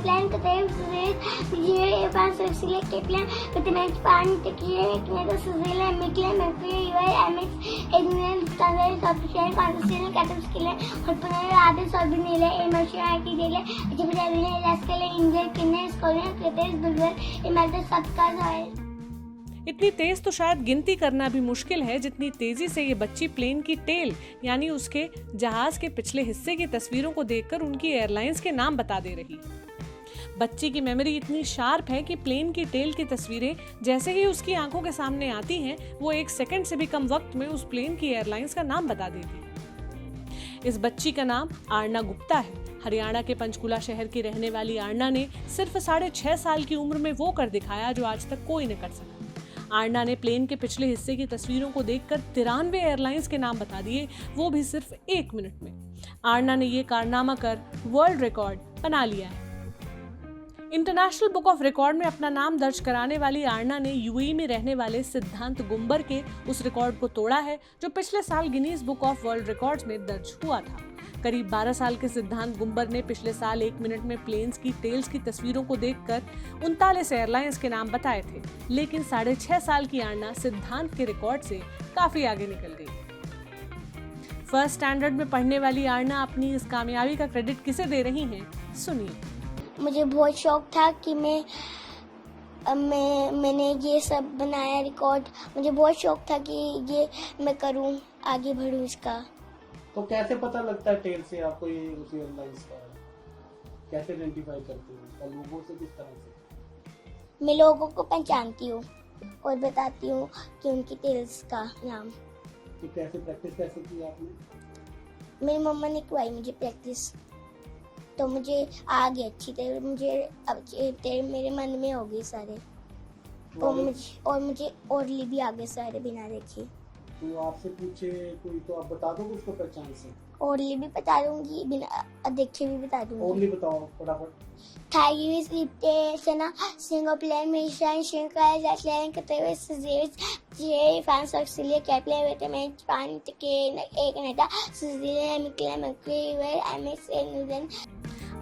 Kaplan, Cecilia Kaplan, Lieutenant Pan, Ignatius, Cecilia, Mikla, Mercury, MX, Ignorance, Tavel, Sufficient, Constitutional, Caterpillar, Horpunal, Addis, Orbinilla, Emerson, Archidale, Jupiter, Lascala, India, Kinness, Colonial, Critters, Bulwer, Imatus, Subcars, Oil. इतनी तेज तो शायद गिनती करना भी मुश्किल है जितनी तेजी से ये बच्ची प्लेन की टेल यानी उसके जहाज के पिछले हिस्से की तस्वीरों को देखकर उनकी एयरलाइंस के नाम बता दे रही। बच्ची की मेमोरी इतनी शार्प है कि प्लेन की टेल की तस्वीरें जैसे ही उसकी आंखों के सामने आती हैं, वो 1 सेकंड से भी कम वक्त में उस प्लेन की एयरलाइंस का नाम बता देती। इस बच्ची का नाम आरना गुप्ता है। हरियाणा के पंचकुला शहर की रहने वाली आरना ने सिर्फ 6.5 साल की उम्र में वो कर दिखाया जो आज तक कोई न कर सका। आरना ने प्लेन के पिछले हिस्से की तस्वीरों को देखकर 93 एयरलाइंस के नाम बता दिए, वो भी सिर्फ 1 मिनट में। आरना ने ये कारनामा कर वर्ल्ड रिकॉर्ड बना लिया है। इंटरनेशनल बुक ऑफ रिकॉर्ड में अपना नाम दर्ज कराने वाली आरना ने यूएई में रहने वाले सिद्धांत गुम्बर के उस रिकॉर्ड को तोड़ा है जो पिछले साल Guinness book of world records में दर्ज हुआ था। करीब 12 साल के सिद्धांत गुम्बर ने पिछले साल 1 मिनट में प्लेन्स की टेल्स की तस्वीरों को देखकर 39 एयरलाइंस के नाम बताए थे, लेकिन 6.5 साल की आरना सिद्धांत के रिकॉर्ड से काफी आगे निकल गई। फर्स्ट स्टैंडर्ड में पढ़ने वाली आरना अपनी इस कामयाबी का क्रेडिट किसे दे रही हैं, सुनिए। मुझे बहुत शौक था कि मैंने ये सब बनाया रिकॉर्ड। मुझे बहुत शौक था कि ये मैं करूं, आगे बढ़ूं इसका। तो कैसे पता लगता है टेल से आपको ये उसी एयरलाइंस का? कैसे आइडेंटिफाई करते हो और लोगों से किस तरह से? मैं लोगों को पहचानती हूँ और बताती हूँ कि उनकी टेल्स का नाम। तो कैसे प्रैक्टिस कैसे की आपने? मेरी मम्मा ने करवाई मुझे प्रैक्टिस, तो मुझे आ गई अच्छी तरह। मुझे अब मेरे मन में हो गए सारे, और मुझे ओरली भी आ गए सारे बिना देखे। तो आपसे पूछे कोई तो आप बता दोगे उसको पहचान से? ओरली भी बता दूंगी, बिना देखे भी बता दूंगी। ओरली बताओ फटाफट। Tigris, Iptesana, Singapore, Mission, Shinkai, Zatlan, Catevis, J, Fans of Celia, Kaplan, Vitamin, Pan, Tikin, Egnata, Cecilia, Mikla, Mercury, MX, Newton.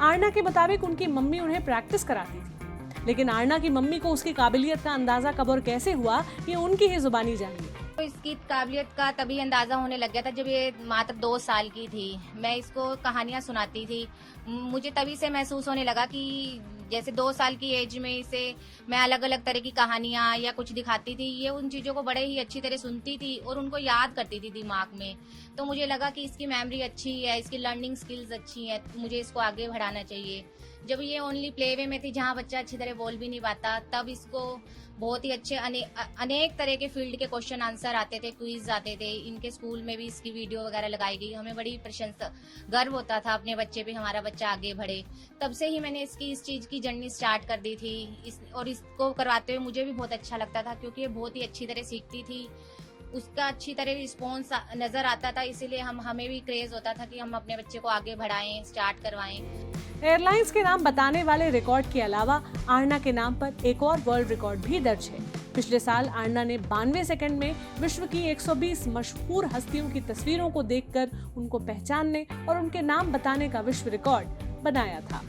Aarna के मुताबिक उनकी मम्मी उन्हें प्रैक्टिस कराती थी, लेकिन आरना की मम्मी को उसकी काबिलियत का अंदाजा कब और कैसे हुआ, ये उनकी ही जुबानी जानिए। तो इसकी काबिलियत का तभी अंदाजा होने लग गया था जब ये मात्र 2 साल की थी। मैं इसको कहानियां सुनाती थी। मुझे तभी से महसूस होने लगा कि जैसे 2 साल की एज में इसे मैं अलग अलग तरह की कहानियां या कुछ दिखाती थी, ये उन चीजों को बड़े ही अच्छी तरह सुनती थी और उनको याद करती थी दिमाग में। तो मुझे लगा कि इसकी मेमोरी अच्छी है, इसकी लर्निंग स्किल्स अच्छी है, मुझे इसको आगे बढ़ाना चाहिए। जब ये ओनली प्ले वे में थी जहाँ बच्चा अच्छी तरह बोल भी नहीं पाता, तब इसको बहुत ही अच्छे अनेक तरह के फील्ड के क्वेश्चन आंसर आते थे, क्विज आते थे। इनके स्कूल में भी इसकी वीडियो वगैरह लगाई गई। हमें बड़ी प्रशंसा, गर्व होता था अपने बच्चे पे, हमारा बच्चा आगे बढ़े। तब से ही मैंने इस चीज की जर्नी स्टार्ट कर दी थी और इसको करवाते हुए मुझे भी बहुत अच्छा लगता था, क्योंकि ये बहुत ही अच्छी तरह सीखती थी। उसका अच्छी तरह रिस्पॉन्स नजर आता था, इसीलिए हमें भी क्रेज होता था कि हम अपने बच्चे को आगे बढ़ाएं, स्टार्ट करवाएं। एयरलाइंस के नाम बताने वाले रिकॉर्ड के अलावा आरना के नाम पर एक और वर्ल्ड रिकॉर्ड भी दर्ज है। पिछले साल आरना ने 92 सेकंड में विश्व की 120 मशहूर हस्तियों की तस्वीरों को देखकर उनको पहचानने और उनके नाम बताने का विश्व रिकॉर्ड बनाया था।